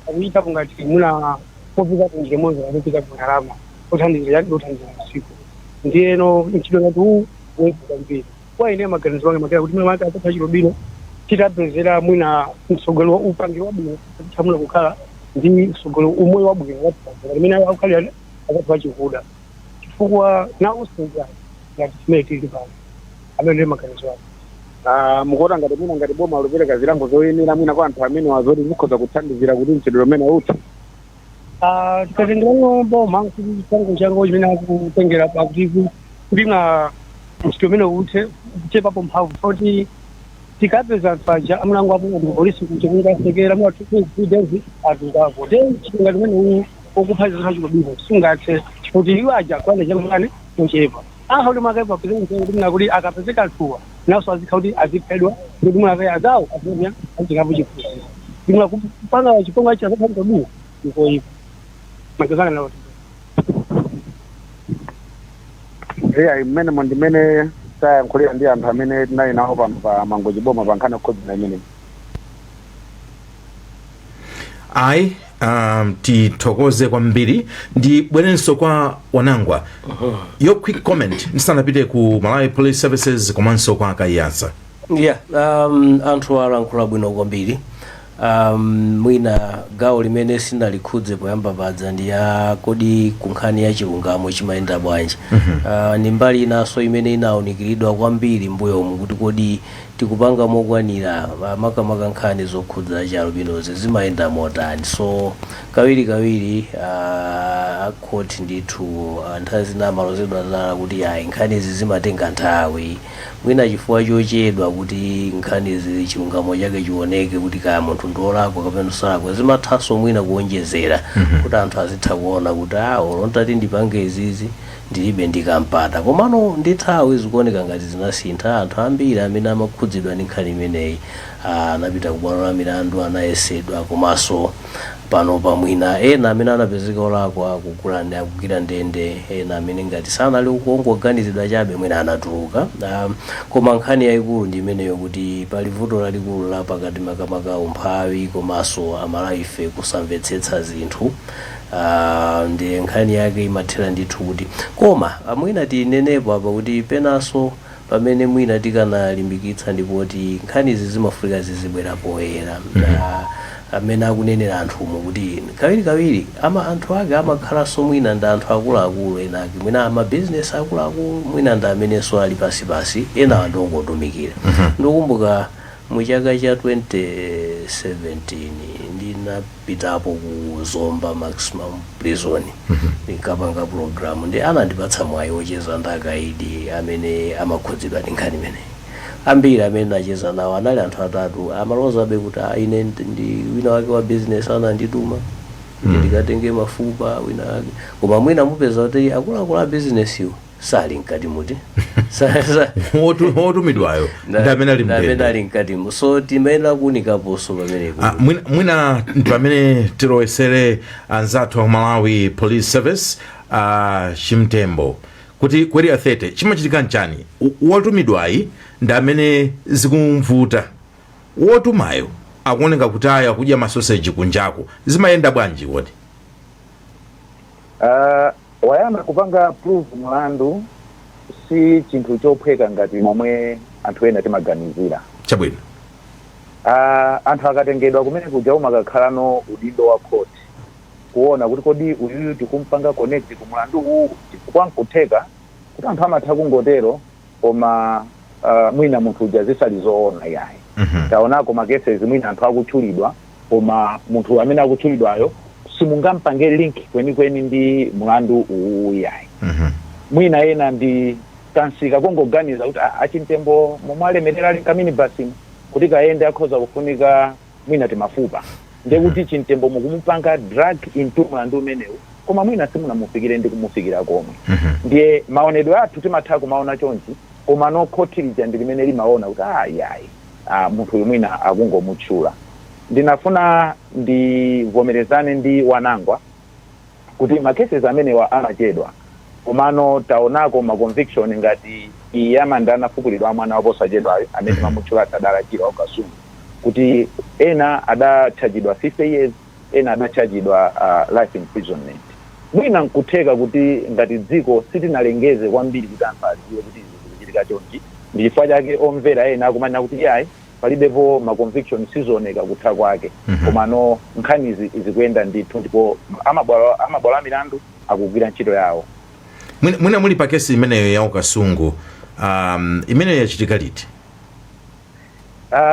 akuita kungati muna kofika kunje moza kupita kunalama kuthandizira yadi kuthandizira usiku ndiyeno mchitidwe ngati uwu wefuka mbiri kwa ine maganizo wange makera kuti mwina atapha Chilubino titapezera mwina msogolo upangi wabwino chamula kukhala ndi msogolo umoyo wabwino watipazira limene akukhalira akapha Chihuda chifukwa nawo singa ngati chimene tili pano amene ndi maganizo wange. Mukuona ngati mwina ngati boma lopereka zilango zoyenera mwina kwa anthu amene wazoti zikhoza kuthandizira kuti mchitidwe umene uthe. Tikatengera boma kuti chilango chango chimene akutengera pakuti kupinga mchitidwe umene uthe kuchepapo mphamvu kuti tikapeza paja amulango apo ndi polisi kuti kungasekera mwathu kuti atungako then chingati umene ukuphaza Chilubino sungathe kuti iwo aja kwana chamangane kuchepa ahawuli makaipa pezeni kuti akapezeka thuwa naso azikauti aziphedwa kuti mwakaya zawo azimya azikapo chifuzi imwe kupanga chiponga cha Chilubino iko ipo makazana nawo imene mondimene sayankhulira ndi anthu amene tinali nawo pano pa Mangochi boma pankhani COVID-19 imene ayi tithokoze kwambiri ndibwerenso kwa Wanangwa your quick comment ndisanapite ku Malawi Police Services komanso kwa Kaiyasa. Anthu alankhula bwino kwambiri mwina gawo limene sinalikhudze poyamba padza ndi ya kodi kunkhani ya chilungamo chimayenda bwanji ndi mbali inaso imene inaonikiridwa kwambiri mbuyomu kuti kodi tikupanga mokwanira makamaka nkhani zokhudza Chilubinozi zimayenda motani. So kawiri akhoti ndithu anthu zina amalozedwa zala kuti ayi nkhani izi zimatenga nthawi mwina chifukwa chochedwa kuti nkhani izi chilungamo chake chioneke kuti kaya munthu ndolakwa kapena salakwa zimathanso mwina kuonjezera kuti anthu azitha kuona kuti olontati ndipange izizi ndilibe ndikampata komano ndi nthawi zikuoneka ngati zinasintha. Anthu ambiri amene amakhudzidwa ndi nkhani imeneyi anapita kubwalo la milandu anayesedwa komanso pano pamwina ena amene anapezeka olakwa akugwira ndende ena amene ngati sanali kungoganizidwa chabe mwina anatuluka. Koma nkhani yayikulu ndi imeneyo kuti pali vuto lalikulu la pakati makamaka umphawi komanso amalaife kusamvetsetsa zinthu ndi nkhani yake imathera ndithu kuti koma mwina tinenepo apa kuti penanso pamene mwina tikanalimbikitsa ndipo kuti nkhani izi zimafunika zizibwera poyera amene akunenera anthumo kuti kawiri anthu ake amakhalanso mwina ndi anthu akuluakulu enake mwina amabizinesi akuluakulu mwina ndi amenenso ali pasipasi ena andongotumikira. Ndikukumbuka muchaka cha 2017 ndinapitapo ku Zomba maximum prison ndikapanga program ndi anandipatsa mwayi wocheza ndi akaidi amene amakhudzidwa ndi nkhani imeneyi. Ambiri amene nacheza nawo anali anthu atatu amalozabe kuti ine ndi wina wake wa business anandituma ndikatenge mafupa wina wake koma mwina mupeza kuti akuluakulu a business iwo sali nkati muti otumidwayo ndamene ali mkatimo so timayenera kuunikaponso pamenepo. mwina ndi pamene tilowesere anzathu a Malawi Police Service Chimtembo kuti kweri athete chimachitika nchani wotumidwayi ndi amene zikumvuta wotumayo akuoneka kuti aya kudya masoseji kunjako zimayenda bwanji woti wayamba kupanga proof mlandu si chinthu chophweka ngati momwe anthu ena timaganizira. Chabwino anthu akatengedwa kumene kuja umakakhalano udindo wa court kuona kuti kodi uyuyu tikumpanga connect ku mlandu uwu chifukwa nkutheka kuti anthu amatha kungotero koma mwina munthu uja zisali zoona yayi. Taonako makeses mwina anthu akutchulidwa koma munthu amene akutchulidwayo simungampange link kwenikweni ndi mlandu uwu yayi. Mwina ena ndi kansika kongoganiza kuti Achimtembo momwalemerera ali kamini basi kuti kaende akhoza kufunika mwina timafupa ndiye kuti Chimtembo mukumupanga drag into mlandu umenewu koma mwina simunamufikire ndi kumufikira komwe. Ndiye maonedwe athu timatha kumaona chonchi koma no khotilija ndi limene limaona kuti yayi munthu mwina akungomutchula. Ndinafuna ndivomerezane ndi wanangwa kuti makeses amenewa amachedwa komano taonako ma conviction ngati iyamanda anafukulidwa mwana waposachedwayo amene mamutchula adalachidwa ukasungu kuti ena adachajidwa 50 years ena adachajidwa life imprisonment. Mwina nkutheka kuti ngati dziko sitinalengeze kwambiri kuti anthu adziwe kuti zikuchitika chonchi ndi chifukwa chake omvera ena akumanya kuti yayi palibepo ma conviction sizooneka kutha kwake komano nkhani izikuyenda ndithu ndipo amabwalo a milandu akugwira ntchito yawo. mwina muli pa kesi imeneyo ya ukasungu imeneyo yachitika liti?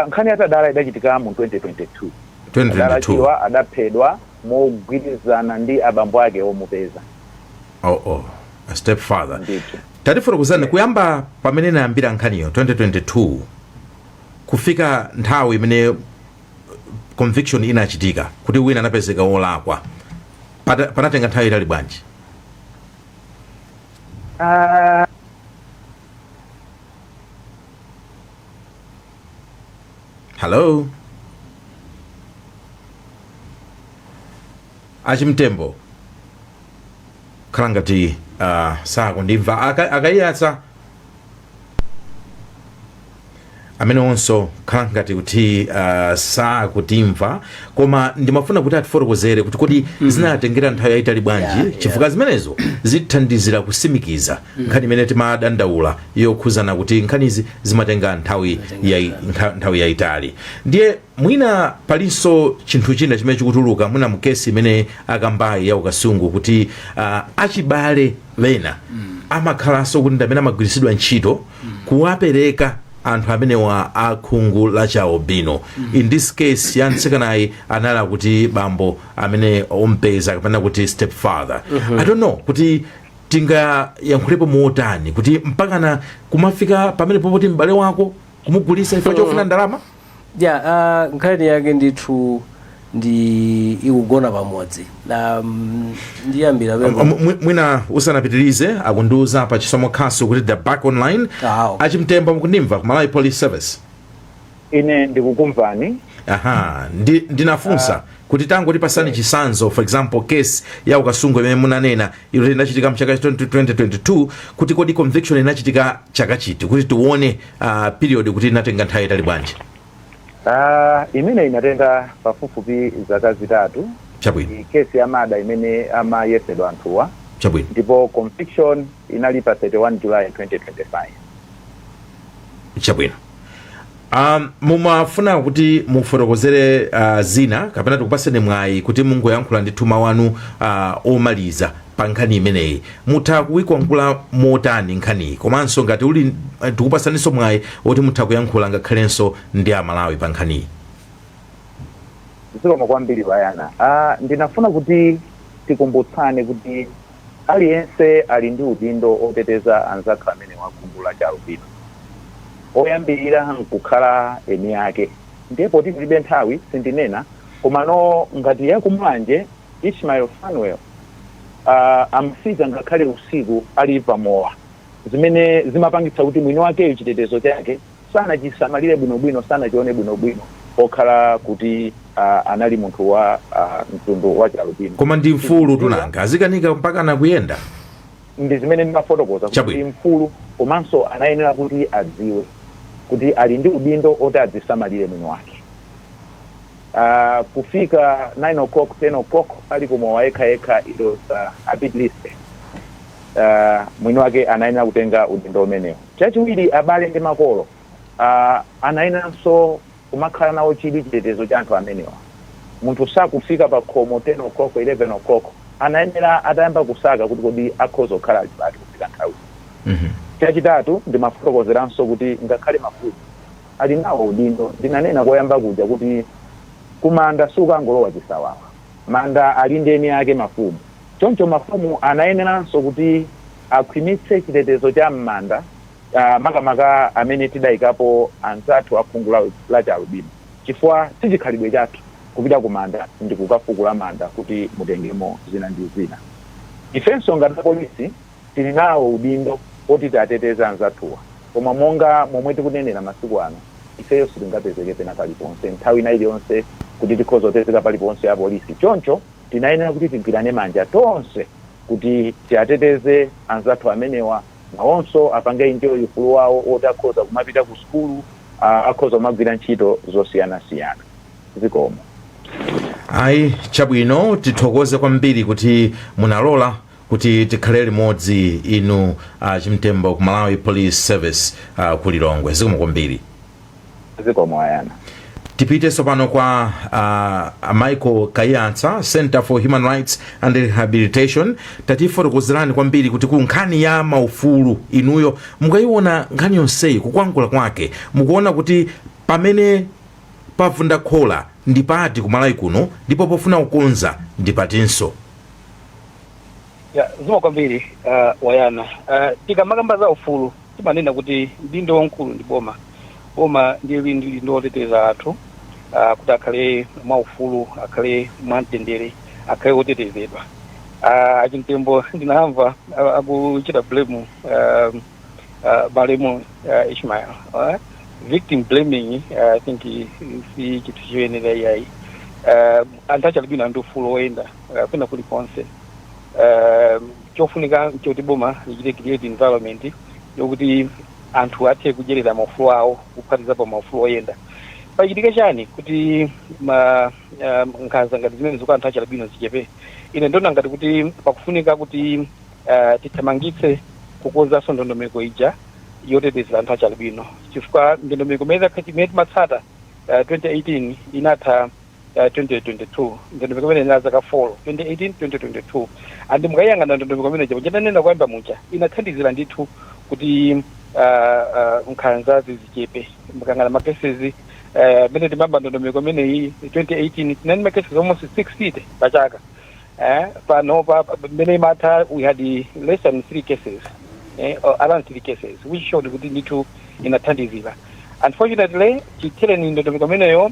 Nkhani yatadala idachitika mu 2022. Adalachiwa adaphedwa mogwirizana ndi abambo ake omupeza. A step further. Tatifotokozani kuyamba pamene nayambira nkhaniyo 2022 kufika nthawi imene conviction inachitika kuti wina anapezeka wolakwa panatenga nthawi itali bwanji? Hello Achimtembo kalangati sako ndimva akayatsa amene onso kalangati kuti sakutimva koma ndimafuna kuti atifotokozere kuti kodi zinatengera nthawi yayitali bwanji chifukwa zimenezo zithandizira kusimikiza nkhani imene timadandaula yokhuzana kuti nkhanizi zimatenga nthawi yayitali. Ndiye mwina palinso chinthu china chimene chikutuluka mwina mukesi imene akambayi ya ukasungu kuti achibale lena amakhalanso kuti ndamene amagwirisidwa ntchito kuwapereka anthu amene wa akhungu la chaobino. In this case yansikanayi anala kuti bambo amene ompeza kapena kuti step father. I don't know kuti tinga yankhulepo muotani kuti mpakana kumafika pamene popoti mbale wako kumugulisa ifa chofuna ndalama? Nkhani yake ndithu ndi ikugona pamodzi ndiyambira mwina usanapitirize akundiuza pa chisomo khaso kuti the back online. Achimtembo mukundimva ku Malawi Police Service? Ine ndikukumvani. Ndinafunsa kuti tango tipasani chisanzo for example case ya ukasungu imene munanena ilo inachitika mchaka 2022 kuti kodi conviction inachitika chaka chiti kuti tione period kuti inatenga nthawi itali bwanji? Imene inatenga pafupifupi zaka zitatu. Chabwino. Kesi ya mada imene amayesedwa anthuwa. Chabwino. Ndipo conviction inali pa 31 July 2025. Chabwino. Mumafuna kuti mufotokozere zina kapena tikupaseni mwayi kuti mungoyankhula ndi thuma wanu omaliza pa nkhani imeneyi mutha kuyikonkhula motani nkhaniyi komanso ngati uli tikupasaniso mwayi oti mutha kuyankhula ngakhalenso ndi amalawi pa nkhaniyi? Zikomo kwambiri bayana. Ndinafuna kuti tikumbutsane kuti aliyense ali ndi udindo oteteza anzake amene wakhungu la chaobino. Oyambirira nkukhala eni yake ndipo tilibe nthawi sindinena komano ngati yakumlanje Ishmael Fanuel amfika ngakhale usiku ali pamowa zimene zimapangitsa kuti mwini wakeyo chitetezo chake sanachisamalire bwinobwino, sanachione bwinobwino okhala kuti anali munthu wa mtundu wa chialubino. Koma ndi mfulu tunanga azikanika mpaka nakuyenda. Ndi zimene ndimafotokoza kuti mfulu komanso anayenera kuti adziwe kuti ali ndi udindo oti adzisamalire mwini wake. Kufika 9 o'clock 10 o'clock ali kumwa yekha it was a bit list. Mwini wake anayenera kutenga udindo umenewo. Chachiwiri abale ndi makolo anayeneranso kumakhala nawo chidi chitetezo cha anthu amenewa. Munthu sakufika pa khomo 10 o'clock 11 o'clock anayenera atayamba kusaka kuti kodi akhoza kukhala alibati kufika nthawi. Chachitatu ndimafotokozeranso kuti ngakhale mafumu ali nawo udindo. Ndinanena koyamba kuja kuti kumanda sukangolowa chisawawa, manda ali ndeni yake mafumu. Choncho mafumu anayeneranso kuti akhwimitse chitetezo cha m'manda makamaka amene tidayikapo anzathu akhungu la chialubino, chifukwa sichikhalidwe chathu kupita kumanda ndi kukafukula manda kuti mutengemo zina ndi zina. Ifenso ngati polisi tili nawo udindo oti tiateteze anzathuwa, koma monga momwe tikunenera masiku ano ifeyo sitingapezeke pena paliponse nthawi ina iliyonse kuti tikhoza kutetezeka paliponse ya polisi. Choncho tinayenera kuti tigwirane manja tonse kuti tiateteze anzathu amenewa, nawonso apange enjoy ufulu wawo oti akhoza kumapita ku sukulu, akhoza kumagwira ntchito zosiyanasiyana. Zikomo. Ayi chabwino, tithokoze kwambiri kuti munalola kuti tikhale limodzi inu chimtembo ku Malawi Police Service ku Lilongwe. Zikomo kwambiri. Zikomo Ayana. Tipite sopano kwa Michael Kayatsa, Center for Human Rights and Rehabilitation. Tatifotokozerani kwambiri kuti ku nkhani ya maufulu inuyo mukayiona nkhani yonseyi kukwangula kwake mukuona kuti pamene pavunda khola ndi pati ku Malawi kuno ndipo pofuna kukonza ndi patinso. Zikomo kwambiri Wayana. Tikamakamba za ufulu timanena kuti udindo wankulu ndi boma ndi oteteza athu kuti akhale mwaufulu, akhale mwamtendere, akhale otetezedwa. Achimtembo ndinamva akuchita blame Malemu Ishmael. Victim blaming I think si chitu choyenera yayi. Anthu achalubino ndi ufulu oyenda pena kulikonse. Chofunika choti boma lichite create environment yokuti anthu athe kudyerera maufulu awo kuphatizapo maufulu oyenda. Pachitika chani kuti nkhanza ngati zimene zikuti anthu achalubino zichepe. Ine ndona ngati kuti pakufunika kuti tithamangitse kukonzanso ndondomeko ija yoteteza anthu achalubino, chifukwa ndondomeko imene timatsata 2018 inatha 2022, ndondomeko imene ina zaka 4 2018-2022. Andi mukayang'ana ndondomeko imene japo chananena kuyamba mucha inathandizira ndithu kuti nkhanza zichepe. Mukang'ana makeses mene timamba ndondomeko imeneyi 2018 tinali makeses almost 660 pachaka. Pano mene imatha we had less than 3 cases, around 3 cases, which showed kuti ndithu inathandizira. Unfortunately chitheleni ndondomeko imeneyo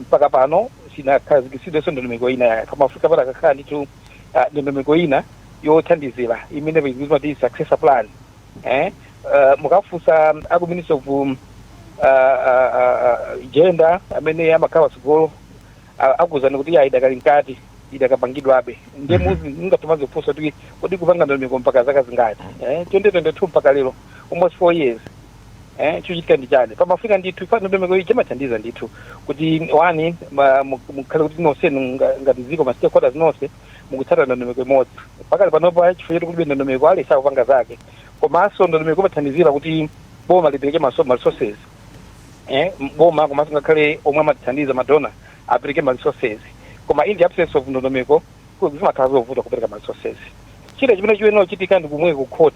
mpaka pano sinakhazikitsidwenso ndondomeko ina kama Afrika pakakhala ndithu ndondomeko ina yothandizira imene ikuzwa kuti successor plan. Mukafunsa aku Minister of Gender amene amakhala tsogolo akuzana kuti idakali nkati idakapangidwabe ndiye muzi ngatumaze kufunsa kuti kodi kupanga ndondomeko mpaka zaka zingati 2022 mpaka lero almost 4 years. Chuchitika ndi chani pa Afrika ndithu ifana ndondomeko iyi chimathandiza ndithu kuti wani mukhale kuti nonse ngati ziko ma stakeholders nonse mukutsata ndondomeko imodzi. Pakali panopa chifukwa choti kulibe ndondomeko ali sakupanga zake, komanso ndondomeko imathandizira kuti boma lipereke ma resources. Boma komanso ngakhale omwe amathandiza madona apereke ma resources, koma in the absence of ndondomeko zimakhala zovuta kupereka ma resources. Chile chimene chiweno chitika ndi kumwe ku court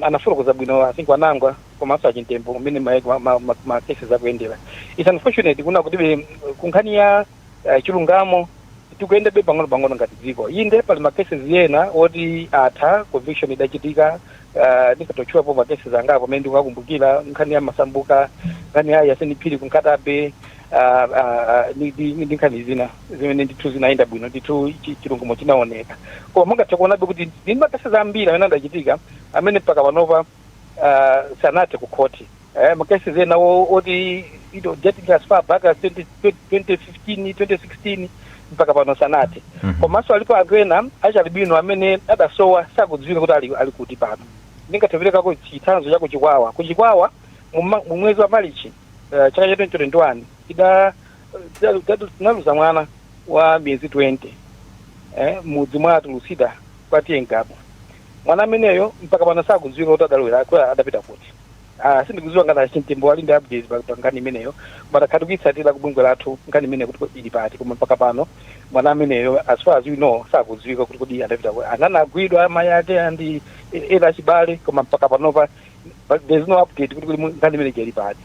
anafotokoza bwino I think wanangwa komanso achimtembo mmene ma cases akuyendera. It's unfortunate kuna kuti kunkhani ya chilungamo tikuyendebe pang'ono ngati dziko inde pali ma cases yena oti atha conviction idachitika. Ndikatochulapo ma cases angapo amene ndikukumbukira nkhani ya Masambuka, nkhani ya Yaseni Phiri kunkatabe, ndi nkhani zina zimene ndithu zinaenda bwino ndithu chilungamo chinaoneka koma mungathe kuonabe kuti ndi makesi ambiri amene adachitika amene mpaka panopa sanathe ku khoti makesi ena oti getting as far back as 2015 2016 mpaka pano sanathe komanso alipo agena achalibino amene adasowa sakudziwika kuti ali kuti pano ndingathavirekako chitsanzo chako kuchikwawa mu mwezi wa Marichi chaka cha 2021 tinaluza mwana wa miyezi 20 mudzi mwathu Lucida kwatengapo mwana ameneyo mpaka pano sakudziwika kuti adalowera adapita kuti sindikudziwa ngati achimtembo ali ndi updates pa nkhani imeneyo matakhatukitsatira kubungwe lathu nkhani imeneyo kuti ili pati koma mpaka pano mwana ameneyo as far as we know sakudziwika kuti adapita kuti ananagwidwa amayi ake andi ena achibale koma mpaka panopa there's no update kuti nkhani imeneyo ili pati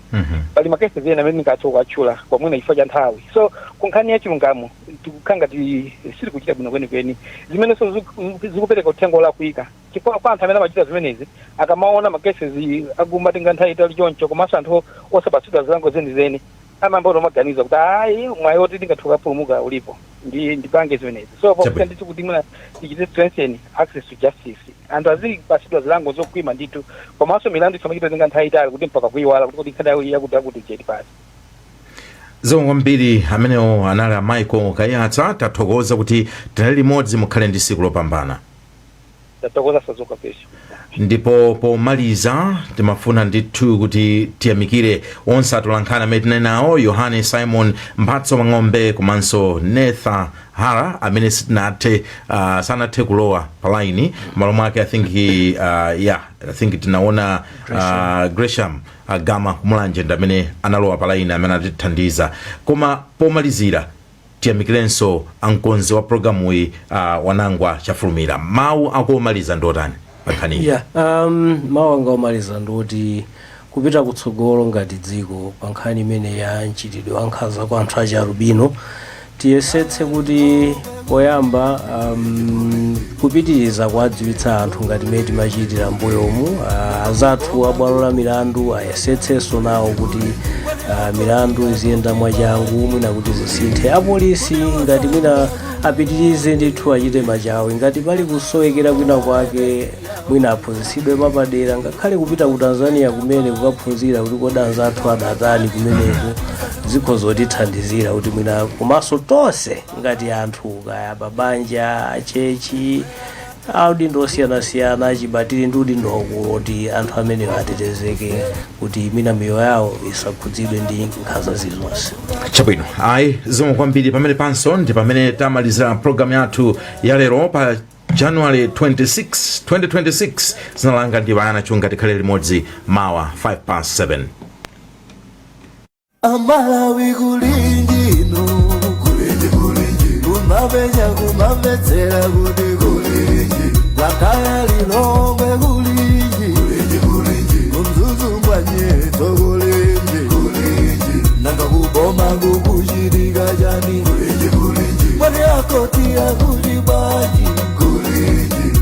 pali makesi ena amene ndingathe kuwatchula kwamwina chifukwa cha nthawi so ku nkhani ya chilungamo tikukhanga sili kuchita bwino kwenikweni zimenenso zikupereka uthenga olakwika chifukwa kwa anthu amene amachita zimenezi akamaona makesi akumatenga nthawi itali choncho komanso anthu osapatsidwa zilango zenizeni amamba unomaganiza kuti ayi mwayi oti ndingathe kupulumuka ulipo ndipange zimenezi so pakuti ndithu kuti mwina tichite strengthen access to justice anthu azipatsidwa zilango zokhwima ndithu komanso milandu isamachitatenga nthawi itali kuti mpaka kuyiwala kuti nkhani yakuti cheti pasi zomwe kwambiri amenewo anali a Michael Kayatsa tathokoza kuti tinali limodzi mukhale ndi tsiku lopambana tathokoza sazoka pesho ndipo pomaliza timafuna ndithu kuti tiyamikire onse atolankhani amene tinali nawo Yohane Simon Mphatso Mang'ombe komanso Netha Hara amene sanathe kulowa palaini malo mwake I think tinaona Gresham Gama Kumulanje amene analowa palaini amene atithandiza koma pomalizira tiyamikirenso ankonzi wa programu iyi Wanangwa Chafulumira mawu akomaliza ndotani mawu anga omaliza ndoti kupita kutsogolo ngati dziko pa nkhani imene ya mchitidwe wa nkhanza kwa anthu achi alubino tiyesetse kuti poyamba kupitiriza kuwadziwitsa anthu ngati mmene timachitira mbuyomu azathu abwalo la milandu ayesetsenso nawo kuti milandu ziyenda mwachangu mwina kuti zisinthe apolisi ngati mwina apitirize ndithu achite machawi ngati pali kusowekera kwina kwake mwina aphunzitsidwe papadera ngakhale kupita ku Tanzania kumene kukaphunzira kuti kodi anzathu adatani kumeneko zikho zotithandizira kuti mwina komanso tonse ngati anthu kaya babanja achechi audindo osiyanasiyana achibatiri ndi udindo waukulu kuti anthu amenewo atetezeke kuti mwina miyoyo yawo isakhudzidwe ndi nkhanza zilizonse chabwino ayi zomwe kwambiri pamene panso ndi pamene tamalizira programu yathu ya lero pa January 26 2026 zinalanga ndi Bayana Chunga tikhale limodzi mawa 5:07 Amalawi kulindino kumabenya kumabetsera kuti kulinji lakaya lilongwe kulinji kumzuzu mwanyeto kulinji nanga kuboma kukushirika jani mwani akoti ya kulibaji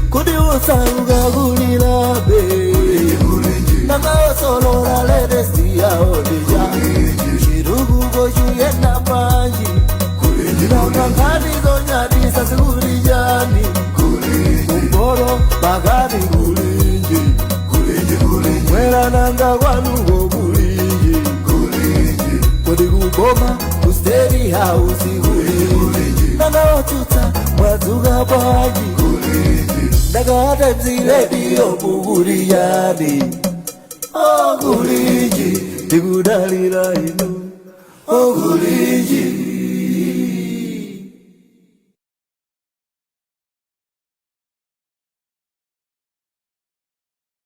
kuti usaruga kulilabe nanga osolora ledesi ya odija shirugu yena panji nanga ngani zonyadi sasikulijani kumboro bagari kulinji mwela nanga wanugo kulinji kodi kuboma kusteri hausi kulinji nanga otuta mwazuga paji nanga atemzile diyo kukulijani kulinji tikudalira inu kulinji